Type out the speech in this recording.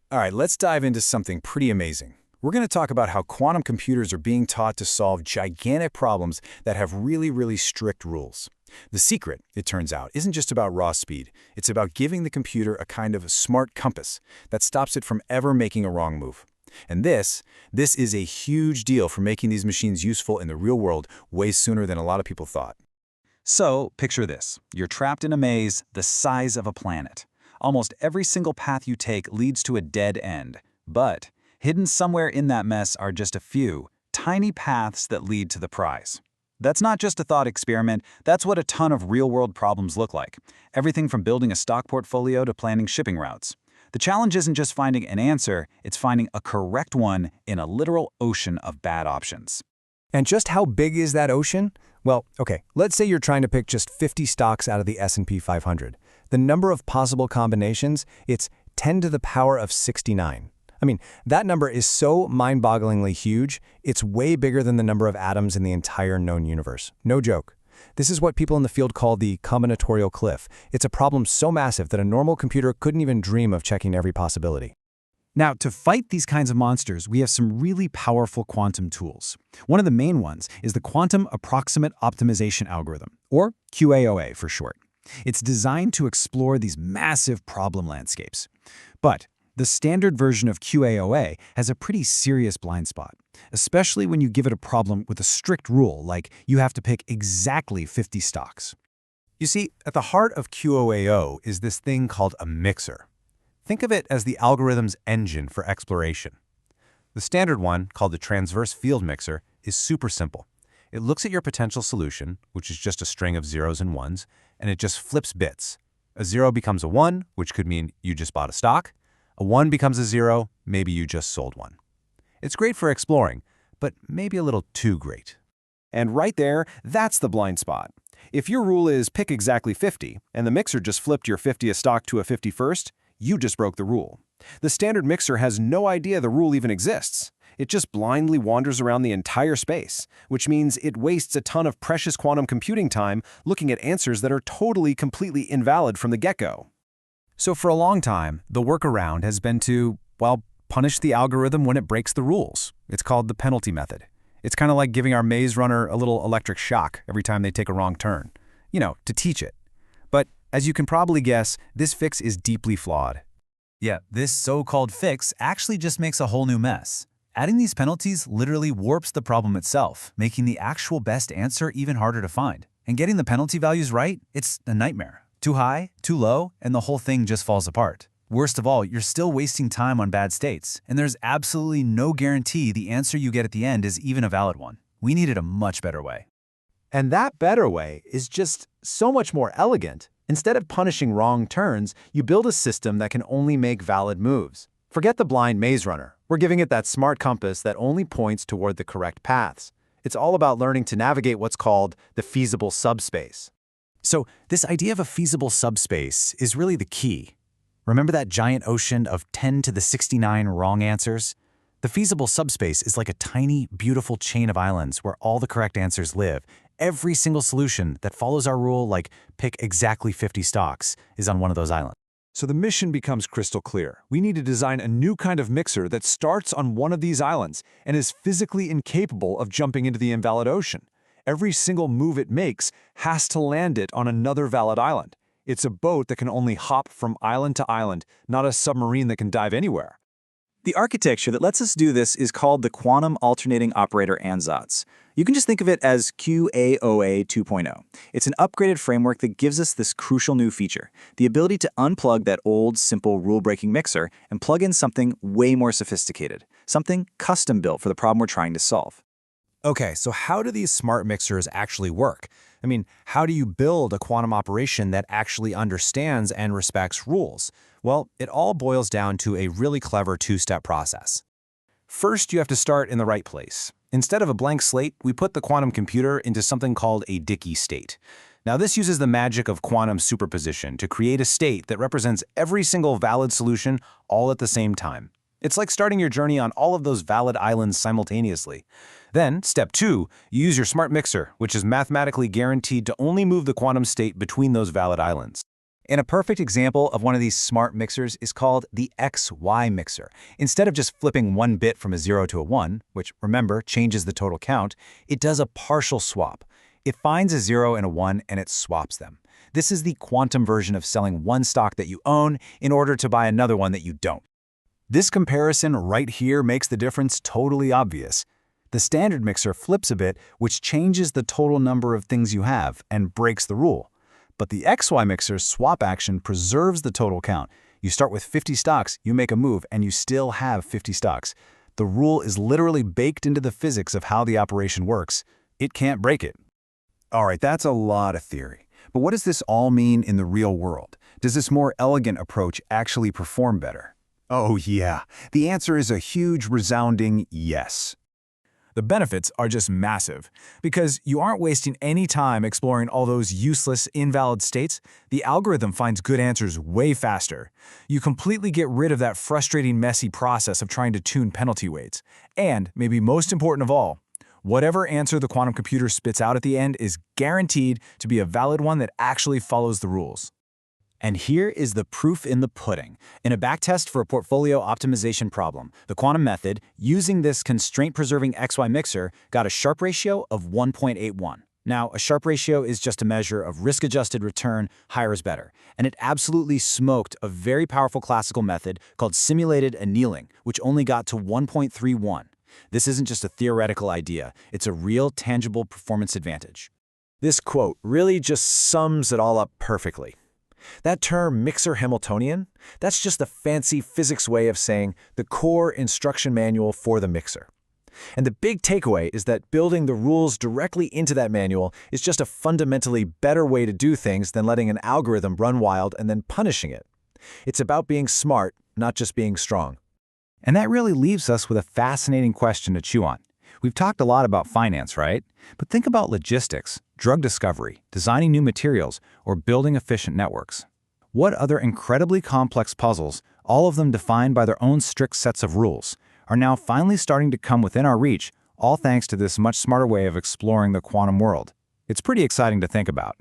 All right, let's dive into something pretty amazing. We're going to talk about how quantum computers are being taught to solve gigantic problems that have really, really strict rules. The secret, it turns out, isn't just about raw speed. It's about giving the computer a kind of smart compass that stops it from ever making a wrong move. And this is a huge deal for making these machines useful in the real world way sooner than a lot of people thought. So, picture this. You're trapped in a maze the size of a planet. Almost every single path you take leads to a dead end. But hidden somewhere in that mess are just a few, tiny paths that lead to the prize. That's not just a thought experiment, that's what a ton of real-world problems look like. Everything from building a stock portfolio to planning shipping routes. The challenge isn't just finding an answer, it's finding a correct one in a literal ocean of bad options. And just how big is that ocean? Well, okay, let's say you're trying to pick just 50 stocks out of the S&P 500. The number of possible combinations, it's 10 to the power of 69. I mean, that number is so mind-bogglingly huge, it's way bigger than the number of atoms in the entire known universe. No joke. This is what people in the field call the combinatorial cliff. It's a problem so massive that a normal computer couldn't even dream of checking every possibility. Now, to fight these kinds of monsters, we have some really powerful quantum tools. One of the main ones is the Quantum Approximate Optimization Algorithm, or QAOA for short. It's designed to explore these massive problem landscapes. But the standard version of QAOA has a pretty serious blind spot, especially when you give it a problem with a strict rule, like you have to pick exactly 50 stocks. You see, at the heart of QAOA is this thing called a mixer. Think of it as the algorithm's engine for exploration. The standard one, called the transverse field mixer, is super simple. It looks at your potential solution, which is just a string of zeros and ones, and it just flips bits. A 0 becomes a 1, which could mean you just bought a stock. A 1 becomes a 0, maybe you just sold one. It's great for exploring, but maybe a little too great. And right there, that's the blind spot. If your rule is pick exactly 50, and the mixer just flipped your 50th stock to a 51st, you just broke the rule. The standard mixer has no idea the rule even exists. It just blindly wanders around the entire space, which means it wastes a ton of precious quantum computing time looking at answers that are totally, completely invalid from the get-go. So for a long time, the workaround has been to, well, punish the algorithm when it breaks the rules. It's called the penalty method. It's kind of like giving our maze runner a little electric shock every time they take a wrong turn. You know, to teach it. But as you can probably guess, this fix is deeply flawed. Yeah, this so-called fix actually just makes a whole new mess. Adding these penalties literally warps the problem itself, making the actual best answer even harder to find. And getting the penalty values right, it's a nightmare. Too high, too low, and the whole thing just falls apart. Worst of all, you're still wasting time on bad states, and there's absolutely no guarantee the answer you get at the end is even a valid one. We needed a much better way. And that better way is just so much more elegant. Instead of punishing wrong turns, you build a system that can only make valid moves. Forget the blind maze runner. We're giving it that smart compass that only points toward the correct paths. It's all about learning to navigate what's called the feasible subspace. So this idea of a feasible subspace is really the key. Remember that giant ocean of 10 to the 69 wrong answers? The feasible subspace is like a tiny, beautiful chain of islands where all the correct answers live. Every single solution that follows our rule, like pick exactly 50 stocks, is on one of those islands. So the mission becomes crystal clear. We need to design a new kind of mixer that starts on one of these islands and is physically incapable of jumping into the invalid ocean. Every single move it makes has to land it on another valid island. It's a boat that can only hop from island to island, not a submarine that can dive anywhere. The architecture that lets us do this is called the Quantum Alternating Operator Ansatz. You can just think of it as QAOA 2.0. It's an upgraded framework that gives us this crucial new feature, the ability to unplug that old, simple, rule-breaking mixer and plug in something way more sophisticated, something custom-built for the problem we're trying to solve. Okay, so how do these smart mixers actually work? I mean, how do you build a quantum operation that actually understands and respects rules? Well, it all boils down to a really clever two-step process. First, you have to start in the right place. Instead of a blank slate, we put the quantum computer into something called a Dickey state. Now, this uses the magic of quantum superposition to create a state that represents every single valid solution all at the same time. It's like starting your journey on all of those valid islands simultaneously. Then, step 2, you use your smart mixer, which is mathematically guaranteed to only move the quantum state between those valid islands. And a perfect example of one of these smart mixers is called the XY mixer. Instead of just flipping one bit from a 0 to a 1, which, remember, changes the total count, it does a partial swap. It finds a 0 and a 1 and it swaps them. This is the quantum version of selling one stock that you own in order to buy another one that you don't. This comparison right here makes the difference totally obvious. The standard mixer flips a bit, which changes the total number of things you have and breaks the rule. But the XY mixer's swap action preserves the total count. You start with 50 stocks, you make a move, and you still have 50 stocks. The rule is literally baked into the physics of how the operation works. It can't break it. All right, that's a lot of theory. But what does this all mean in the real world? Does this more elegant approach actually perform better? Oh yeah, the answer is a huge resounding yes. The benefits are just massive. Because you aren't wasting any time exploring all those useless, invalid states, the algorithm finds good answers way faster. You completely get rid of that frustrating, messy process of trying to tune penalty weights. And, maybe most important of all, whatever answer the quantum computer spits out at the end is guaranteed to be a valid one that actually follows the rules. And here is the proof in the pudding. In a backtest for a portfolio optimization problem, the quantum method, using this constraint-preserving XY mixer, got a Sharpe ratio of 1.81. Now, a Sharpe ratio is just a measure of risk-adjusted return, higher is better. And it absolutely smoked a very powerful classical method called simulated annealing, which only got to 1.31. This isn't just a theoretical idea, it's a real, tangible performance advantage. This quote really just sums it all up perfectly. That term mixer Hamiltonian, that's just a fancy physics way of saying the core instruction manual for the mixer. And the big takeaway is that building the rules directly into that manual is just a fundamentally better way to do things than letting an algorithm run wild and then punishing it. It's about being smart, not just being strong. And that really leaves us with a fascinating question to chew on. We've talked a lot about finance, right? But think about logistics, drug discovery, designing new materials, or building efficient networks. What other incredibly complex puzzles, all of them defined by their own strict sets of rules, are now finally starting to come within our reach, all thanks to this much smarter way of exploring the quantum world? It's pretty exciting to think about.